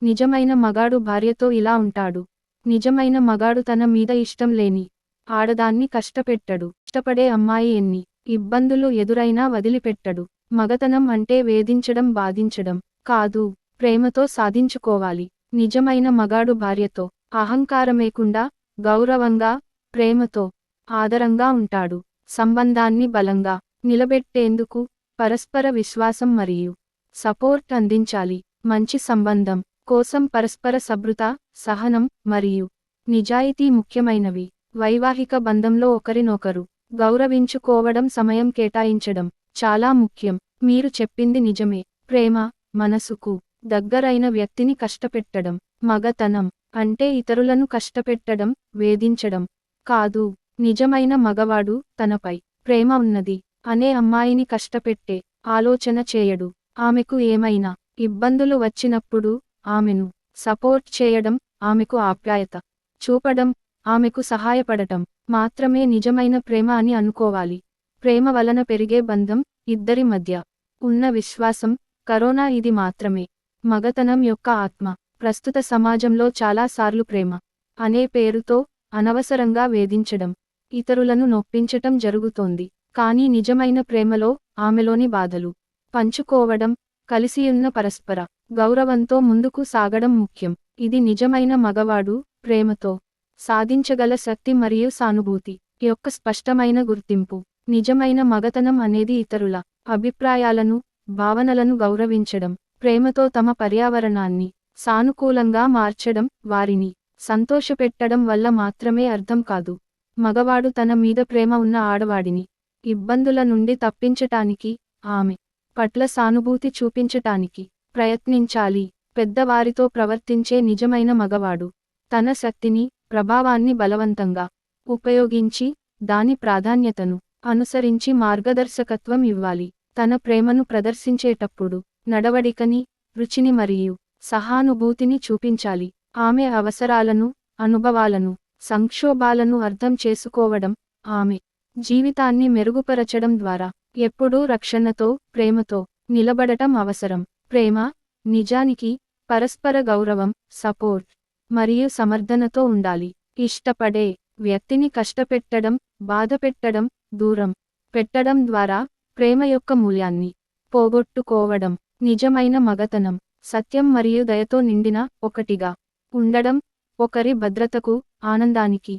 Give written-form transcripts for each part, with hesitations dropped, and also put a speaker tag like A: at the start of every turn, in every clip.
A: నిజమైన మగాడు భార్యతో ఇలా ఉంటాడు. నిజమైన మగాడు తన మీద ఇష్టం లేని ఆడదాన్ని కష్టపెట్టడు. ఇష్టపడే అమ్మాయి ఎన్ని ఇబ్బందులు ఎదురైనా వదిలిపెట్టడు. మగతనం అంటే వేధించడం బాధించడం కాదు, ప్రేమతో సాధించుకోవాలి. నిజమైన మగాడు భార్యతో అహంకారమేకుండా గౌరవంగా, ప్రేమతో, ఆదరంగా ఉంటాడు. సంబంధాన్ని బలంగా నిలబెట్టేందుకు పరస్పర విశ్వాసం మరియు సపోర్ట్ అందించాలి. మంచి సంబంధం కోసం పరస్పర సభ్రత, సహనం మరియు నిజాయితీ ముఖ్యమైనవి. వైవాహిక బంధంలో ఒకరినొకరు గౌరవించుకోవడం, సమయం కేటాయించడం చాలా ముఖ్యం. మీరు చెప్పింది నిజమే. ప్రేమ మనసుకు దగ్గరైన వ్యక్తిని కష్టపెట్టడం. మగతనం అంటే ఇతరులను కష్టపెట్టడం, వేధించడం కాదు. నిజమైన మగవాడు తనపై ప్రేమ ఉన్నది అనే అమ్మాయిని కష్టపెట్టే ఆలోచన చేయడు. ఆమెకు ఏమైనా ఇబ్బందులు వచ్చినప్పుడు ఆమెను సపోర్ట్ చేయడం, ఆమెకు ఆప్యాయత చూపడం, ఆమెకు సహాయపడటం మాత్రమే నిజమైన ప్రేమ అని అనుకోవాలి. ప్రేమ వలన పెరిగే బంధం, ఇద్దరి మధ్య ఉన్న విశ్వాసం, కరోనా ఇది మాత్రమే మగతనం యొక్క ఆత్మ. ప్రస్తుత సమాజంలో చాలా సార్లు ప్రేమ అనే పేరుతో అనవసరంగా వేధించడం, ఇతరులను నొప్పించటం జరుగుతోంది. కానీ నిజమైన ప్రేమలో ఆమెలోని బాధలు పంచుకోవడం, కలిసియున్న పరస్పర గౌరవంతో ముందుకు సాగడం ముఖ్యం. ఇది నిజమైన మగవాడు ప్రేమతో సాధించగల శక్తి మరియు సానుభూతి యొక్క స్పష్టమైన గుర్తింపు. నిజమైన మగతనం అనేది ఇతరుల అభిప్రాయాలను, భావనలను గౌరవించడం, ప్రేమతో తమ పర్యావరణాన్ని సానుకూలంగా మార్చడం, వారిని సంతోషపెట్టడం వల్ల మాత్రమే అర్థం కాదు. మగవాడు తన మీద ప్రేమ ఉన్న ఆడవాడిని ఇబ్బందుల నుండి తప్పించటానికి, ఆమె పట్ల సానుభూతి చూపించటానికి ప్రయత్నించాలి. పెద్దవారితో ప్రవర్తించే నిజమైన మగవాడు తన శక్తిని, ప్రభావాన్ని బలవంతంగా ఉపయోగించి, దాని ప్రాధాన్యతను అనుసరించి మార్గదర్శకత్వం ఇవ్వాలి. తన ప్రేమను ప్రదర్శించేటప్పుడు నడవడికని, రుచిని మరియు సహానుభూతిని చూపించాలి. ఆమె అవసరాలను, అనుభవాలను, సంక్షోభాలను అర్థం చేసుకోవడం, ఆమె జీవితాన్ని మెరుగుపరచడం ద్వారా ఎప్పుడూ రక్షణతో, ప్రేమతో నిలబడటం అవసరం. ప్రేమ నిజానికి పరస్పర గౌరవం, సపోర్ట్ మరియు సమర్థనతో ఉండాలి. ఇష్టపడే వ్యక్తిని కష్టపెట్టడం, బాధపెట్టడం, దూరం పెట్టడం ద్వారా ప్రేమ యొక్క మూల్యాన్ని పోగొట్టుకోవడం. నిజమైన మగతనం సత్యం మరియు దయతో నిండిన ఒకటిగా ఉండడం, ఒకరి భద్రతకు, ఆనందానికి,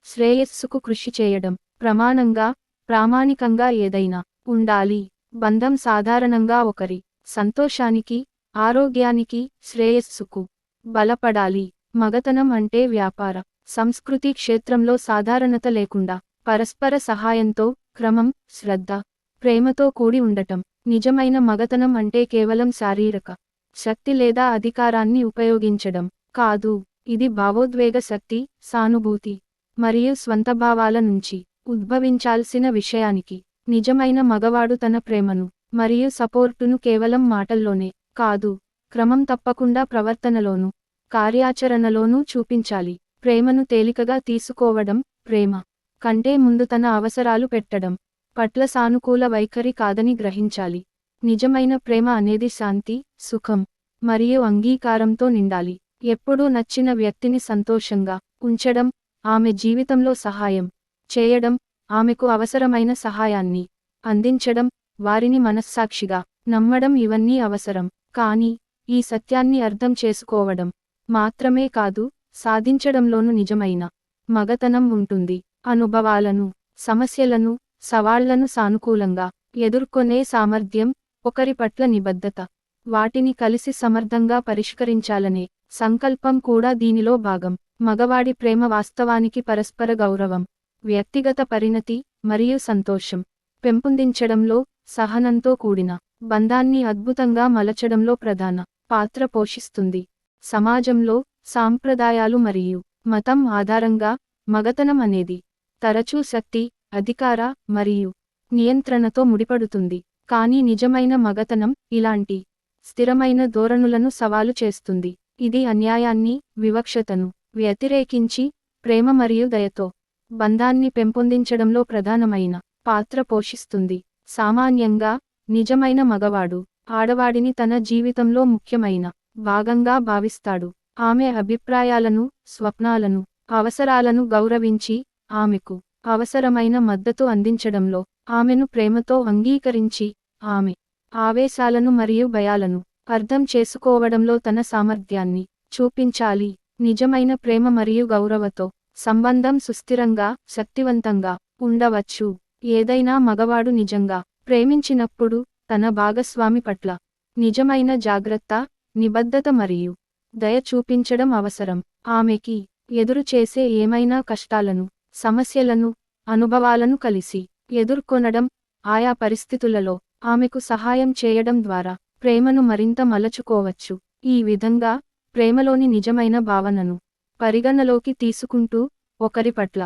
A: శ్రేయస్సుకు కృషి చేయడం, ప్రమాణంగా, ప్రామాణికంగా ఏదైనా ఉండాలి. బంధం సాధారణంగా ఒకరి సంతోషానికి, ఆరోగ్యానికి, శ్రేయస్సుకు బలపడాలి. మగతనం అంటే వ్యాపార, సంస్కృతి క్షేత్రంలో సాధారణత లేకుండా పరస్పర సహాయంతో, క్రమం, శ్రద్ధ, ప్రేమతో కూడి ఉండటం. నిజమైన మగతనం అంటే కేవలం శారీరక శక్తి లేదా అధికారాన్ని ఉపయోగించడం కాదు. ఇది భావోద్వేగ శక్తి, సానుభూతి మరియు స్వంతభావాల నుంచి ఉద్భవించాల్సిన విషయానికి. నిజమైన మగవాడు తన ప్రేమను మరియు సపోర్టును కేవలం మాటల్లోనే కాదు, క్రమం తప్పకుండా ప్రవర్తనలోనూ, కార్యాచరణలోనూ చూపించాలి. ప్రేమను తేలికగా తీసుకోవడం, ప్రేమ కంటే ముందు తన అవసరాలు పెట్టడం పట్ల సానుకూల వైఖరి కాదని గ్రహించాలి. నిజమైన ప్రేమ అనేది శాంతి, సుఖం మరియు అంగీకారంతో నిండాలి. ఎప్పుడూ నచ్చిన వ్యక్తిని సంతోషంగా ఉంచడం, ఆమె జీవితంలో సహాయం చేయడం, ఆమెకు అవసరమైన సహాయాన్ని అందించడం, వారిని మనస్సాక్షిగా నమ్మడం ఇవన్నీ అవసరం. కానీ ఈ సత్యాన్ని అర్థం చేసుకోవడం మాత్రమే కాదు, సాధించడంలోనూ నిజమైన మగతనం ఉంటుంది. అనుభవాలను, సమస్యలను, సవాళ్లను సానుకూలంగా ఎదుర్కొనే సామర్థ్యం, ఒకరి పట్ల నిబద్ధత, వాటిని కలిసి సమర్థంగా పరిష్కరించాలనే సంకల్పం కూడా దీనిలో భాగం. మగవాడి ప్రేమ వాస్తవానికి పరస్పర గౌరవం, వ్యక్తిగత పరిణతి మరియు సంతోషం పెంపొందించడంలో, సహనంతో కూడిన బంధాన్ని అద్భుతంగా మలచడంలో ప్రధాన పాత్ర పోషిస్తుంది. సమాజంలో సాంప్రదాయాలు మరియు మతం ఆధారంగా మగతనం అనేది తరచూ శక్తి, అధికార మరియు నియంత్రణతో ముడిపడుతుంది. కానీ నిజమైన మగతనం ఇలాంటి స్థిరమైన ధోరణులను సవాలు చేస్తుంది. ఇది అన్యాయాన్ని, వివక్షతను వ్యతిరేకించి, ప్రేమ మరియు దయతో బంధాన్ని పెంపొందించడంలో ప్రధానమైన పాత్ర పోషిస్తుంది. సామాన్యంగా నిజమైన మగవాడు ఆడవాడిని తన జీవితంలో ముఖ్యమైన భాగంగా భావిస్తాడు. ఆమె అభిప్రాయాలను, స్వప్నాలను, అవసరాలను గౌరవించి, ఆమెకు అవసరమైన మద్దతు అందించడంలో, ఆమెను ప్రేమతో అంగీకరించి, ఆమె ఆవేశాలను మరియు భయాలను అర్థం చేసుకోవడంలో తన సామర్థ్యాన్ని చూపించాలి. నిజమైన ప్రేమ మరియు గౌరవతో సంబంధం సుస్థిరంగా, శక్తివంతంగా ఉండవచ్చు. ఏదైనా మగవాడు నిజంగా ప్రేమించినప్పుడు తన భాగస్వామి పట్ల నిజమైన జాగ్రత్త, నిబద్ధత మరియు దయ చూపించడం అవసరం. ఆమెకి ఎదురు చేసే ఏమైనా కష్టాలను, సమస్యలను, అనుభవాలను కలిసి ఎదుర్కొనడం, ఆయా పరిస్థితులలో ఆమెకు సహాయం చేయడం ద్వారా ప్రేమను మరింత మలచుకోవచ్చు. ఈ విధంగా ప్రేమలోని నిజమైన భావనను పరిగణలోకి తీసుకుంటూ ఒకరి పట్ల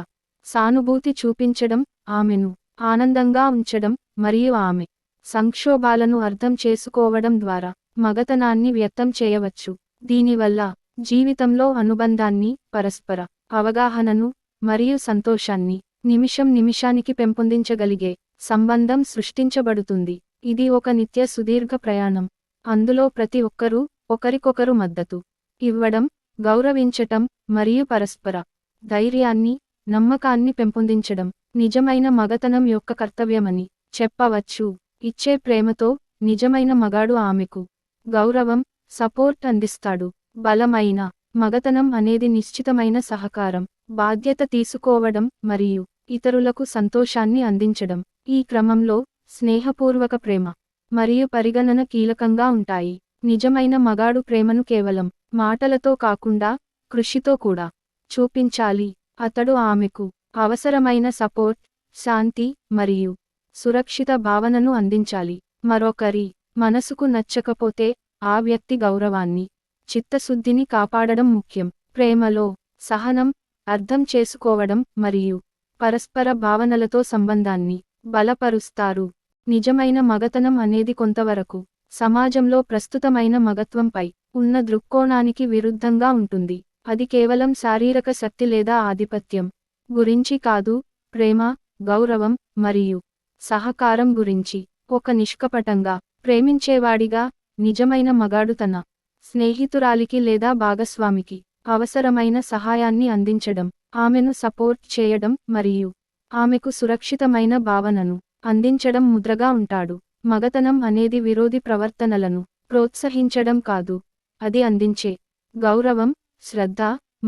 A: సానుభూతి చూపించడం, ఆమెను ఆనందంగా ఉంచడం మరియు ఆమె సంక్షోభాలను అర్థం చేసుకోవడం ద్వారా మగతనాన్ని వ్యక్తం చేయవచ్చు. దీనివల్ల జీవితంలో అనుబంధాన్ని, పరస్పర అవగాహనను మరియు సంతోషాన్ని నిమిషం నిమిషానికి పెంపొందించగలిగే సంబంధం సృష్టించబడుతుంది. ఇది ఒక నిత్య సుదీర్ఘ ప్రయాణం. అందులో ప్రతి ఒక్కరూ ఒకరికొకరు మద్దతు ఇవ్వడం, గౌరవించటం మరియు పరస్పర ధైర్యాన్ని, నమ్మకాన్ని పెంపొందించడం నిజమైన మగతనం యొక్క కర్తవ్యమని చెప్పవచ్చు. ఇచ్చే ప్రేమతో నిజమైన మగాడు ఆమెకు గౌరవం, సపోర్ట్ అందిస్తాడు. బలమైన మగతనం అనేది నిశ్చితమైన సహకారం, బాధ్యత తీసుకోవడం మరియు ఇతరులకు సంతోషాన్ని అందించడం. ఈ క్రమంలో స్నేహపూర్వక ప్రేమ మరియు పరిగణన కీలకంగా ఉంటాయి. నిజమైన మగాడు ప్రేమను కేవలం మాటలతో కాకుండా కృషితో కూడా చూపించాలి. అతడు ఆమెకు అవసరమైన సపోర్ట్, శాంతి మరియు సురక్షిత భావనను అందించాలి. మరొకరి మనసుకు నచ్చకపోతే ఆ వ్యక్తి గౌరవాన్ని, చిత్తశుద్ధిని కాపాడడం ముఖ్యం. ప్రేమలో సహనం, అర్థం చేసుకోవడం మరియు పరస్పర భావనలతో సంబంధాన్ని బలపరుస్తారు. నిజమైన మగతనం అనేది కొంతవరకు సమాజంలో ప్రస్తుతమైన మగత్వంపై ఉన్న దృక్కోణానికి విరుద్ధంగా ఉంటుంది. అది కేవలం శారీరక శక్తి లేదా ఆధిపత్యం గురించి కాదు, ప్రేమ, గౌరవం మరియు సహకారం గురించి. ఒక నిష్కపటంగా ప్రేమించేవాడిగా నిజమైన మగాడు తన స్నేహితురాలికి లేదా భాగస్వామికి అవసరమైన సహాయాన్ని అందించడం, ఆమెను సపోర్ట్ చేయడం మరియు ఆమెకు సురక్షితమైన భావనను అందించడం ముద్రగా ఉంటాడు. మగతనం అనేది విరోధి ప్రవర్తనలను ప్రోత్సహించడం కాదు, అది అందించే గౌరవం, శ్రద్ధ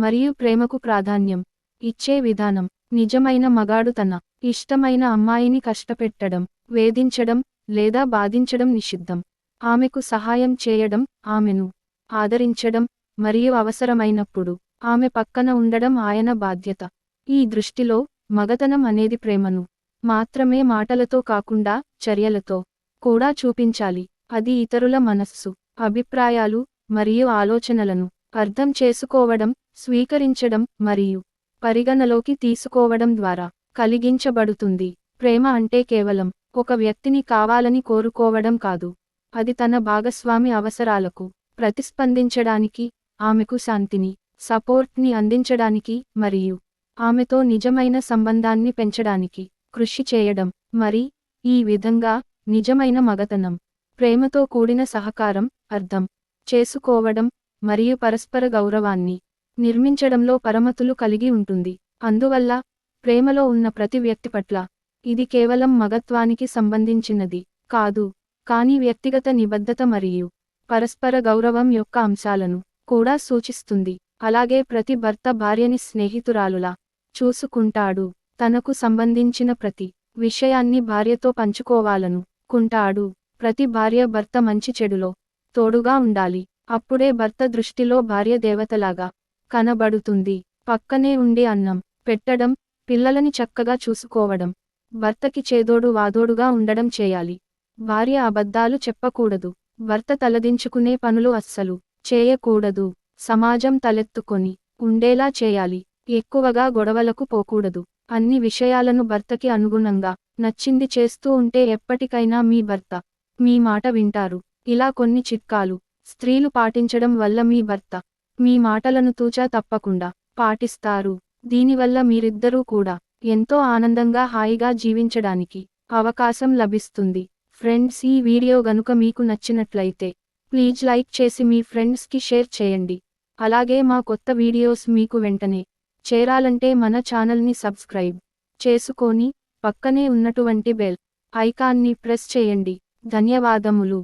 A: మరియు ప్రేమకు ప్రాధాన్యం ఇచ్చే విధానం. నిజమైన మగాడు తన ఇష్టమైన అమ్మాయిని కష్టపెట్టడం, వేధించడం లేదా బాధించడం నిషిద్ధం. ఆమెకు సహాయం చేయడం, ఆమెను ఆదరించడం మరియు అవసరమైనప్పుడు ఆమె పక్కన ఉండడం ఆయన బాధ్యత. ఈ దృష్టిలో మగతనం అనేది ప్రేమను మాత్రమే మాటలతో కాకుండా చర్యలతో కూడా చూపించాలి. అది ఇతరుల మనస్సు, అభిప్రాయాలు మరియు ఆలోచనలను అర్థం చేసుకోవడం, స్వీకరించడం మరియు పరిగణలోకి తీసుకోవడం ద్వారా కలిగించబడుతుంది. ప్రేమ అంటే కేవలం ఒక వ్యక్తిని కావాలని కోరుకోవడం కాదు, అది తన భాగస్వామి అవసరాలకు ప్రతిస్పందించడానికి, ఆమెకు శాంతిని, సపోర్ట్ని అందించడానికి మరియు ఆమెతో నిజమైన సంబంధాన్ని పెంచడానికి కృషి చేయడం. మరి ఈ విధంగా నిజమైన మగతనం ప్రేమతో కూడిన సహకారం, అర్థం చేసుకోవడం మరియు పరస్పర గౌరవాన్ని నిర్మించడంలో పరమతులు కలిగి ఉంటుంది. అందువల్ల ప్రేమలో ఉన్న ప్రతి వ్యక్తి పట్ల ఇది కేవలం మగత్వానికి సంబంధించినది కాదు, కానీ వ్యక్తిగత నిబద్ధత మరియు పరస్పర గౌరవం యొక్క అంశాలను కూడా సూచిస్తుంది. అలాగే ప్రతి భర్త భార్యని స్నేహితురాలులా చూసుకుంటాడు, తనకు సంబంధించిన ప్రతి విషయాన్ని భార్యతో పంచుకోవాలనుకుంటాడు. ప్రతి భార్య భర్త మంచి చెడులో తోడుగా ఉండాలి. అప్పుడే భర్త దృష్టిలో భార్య దేవతలాగా కనబడుతుంది. పక్కనే ఉండి అన్నం పెట్టడం, పిల్లలని చక్కగా చూసుకోవడం, భర్తకి చేదోడు వాదోడుగా ఉండడం చేయాలి. భార్య అబద్ధాలు చెప్పకూడదు, భర్త తలదించుకునే పనులు అస్సలు చేయకూడదు. సమాజం తలెత్తుకొని ఉండేలా చేయాలి. ఎక్కువగా గొడవలకు పోకూడదు. అన్ని విషయాలను భర్తకి అనుగుణంగా నచ్చింది చేస్తూ ఉంటే ఎప్పటికైనా మీ భర్త మీ మాట వింటారు. ఇలా కొన్ని చిట్కాలు స్త్రీలు పాటించడం వల్ల మీ భర్త మీ మాటలను తూచా తప్పకుండా పాటిస్తారు. దీనివల్ల మీరిద్దరూ కూడా ఎంతో ఆనందంగా హాయిగా జీవించడానికి అవకాశం లభిస్తుంది. ఫ్రెండ్స్, ఈ వీడియో గనుక మీకు నచ్చినట్లయితే ప్లీజ్ లైక్ చేసి మీ ఫ్రెండ్స్కి షేర్ చేయండి. అలాగే మా కొత్త వీడియోస్ మీకు వెంటనే చేరాలంటే మన ఛానల్ని సబ్స్క్రైబ్ చేసుకొని పక్కనే ఉన్నటువంటి బెల్ ఐకాన్ని ప్రెస్ చేయండి. ధన్యవాదములు.